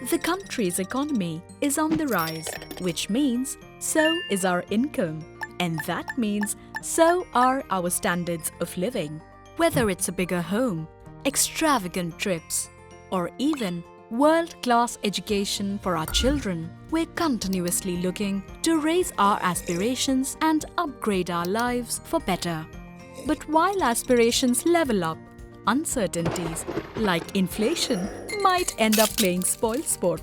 The country's economy is on the rise, which means so is our income. And that means so are our standards of living. Whether it's a bigger home, extravagant trips, or even world-class education for our children, we're continuously looking to raise our aspirations and upgrade our lives for better. But while aspirations level up, uncertainties like inflation might end up playing spoilsport.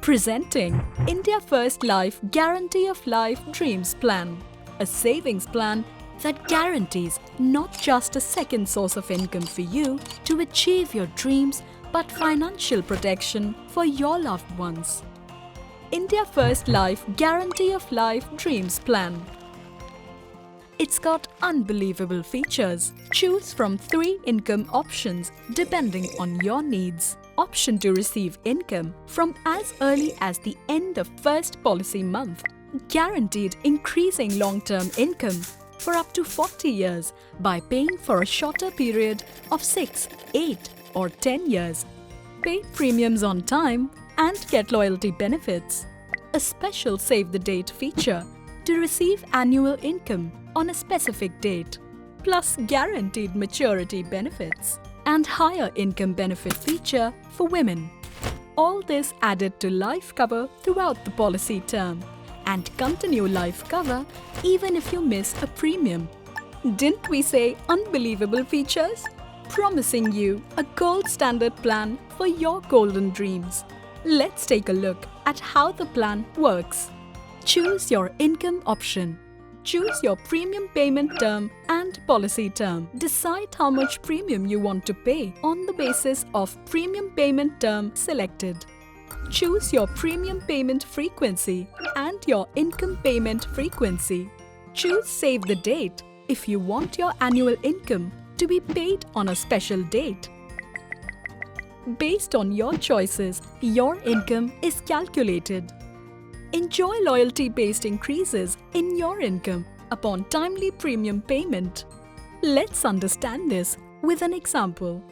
Presenting India First Life Guarantee of Life Dreams Plan, a savings plan that guarantees not just a second source of income for you to achieve your dreams, but financial protection for your loved ones. India First Life Guarantee of Life Dreams Plan. It's got unbelievable features. Choose from 3 income options depending on your needs. Option to receive income from as early as the end of first policy month. Guaranteed increasing long-term income for up to 40 years by paying for a shorter period of 6, 8 or 10 years. Pay premiums on time and get loyalty benefits. A special save the date feature to receive annual income on a specific date, plus guaranteed maturity benefits and higher income benefit feature for women. All this added to life cover throughout the policy term and continue life cover even if you miss a premium. Didn't we say unbelievable features? Promising you a gold standard plan for your golden dreams. Let's take a look at how the plan works. Choose your income option. Choose your premium payment term and policy term. Decide how much premium you want to pay on the basis of premium payment term selected. Choose your premium payment frequency and your income payment frequency. Choose save the date if you want your annual income to be paid on a special date. Based on your choices, your income is calculated. Enjoy loyalty-based increases in your income upon timely premium payment. Let's understand this with an example.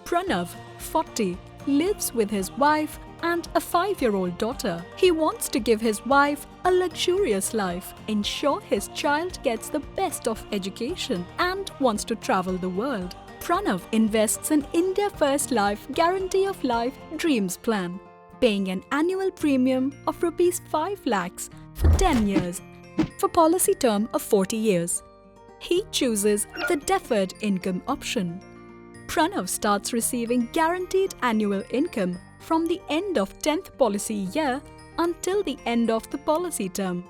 Pranav, 40, lives with his wife and a 5-year-old daughter. He wants to give his wife a luxurious life, ensure his child gets the best of education and wants to travel the world. Pranav invests in India First Life Guarantee of Life Dreams Plan, paying an annual premium of Rs 5 lakhs for 10 years for policy term of 40 years. He chooses the deferred income option. Pranav starts receiving guaranteed annual income from the end of 10th policy year until the end of the policy term.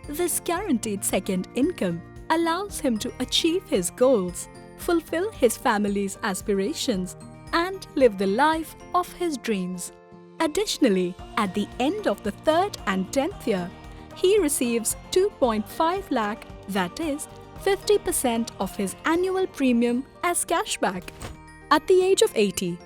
This guaranteed second income allows him to achieve his goals, fulfill his family's aspirations, and live the life of his dreams. Additionally, at the end of the 3rd and 10th year, he receives 2.5 lakh, that is 50% of his annual premium as cashback. At the age of 80,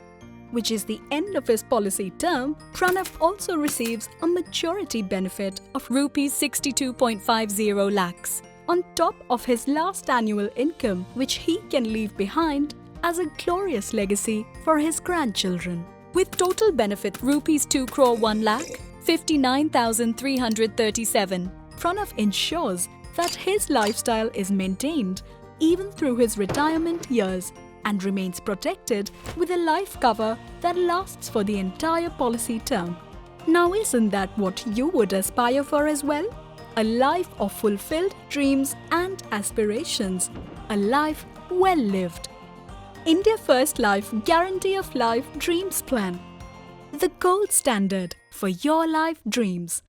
which is the end of his policy term, Pranav also receives a maturity benefit of Rs 62.50 lakhs on top of his last annual income, which he can leave behind as a glorious legacy for his grandchildren. With total benefit Rs 2 crore 1 lakh, 59,337, Pranav ensures that his lifestyle is maintained even through his retirement years and remains protected with a life cover that lasts for the entire policy term. Now, isn't that what you would aspire for as well? A life of fulfilled dreams and aspirations. A life well lived. India First Life Guarantee of Life Dreams Plan. The gold standard for your life dreams.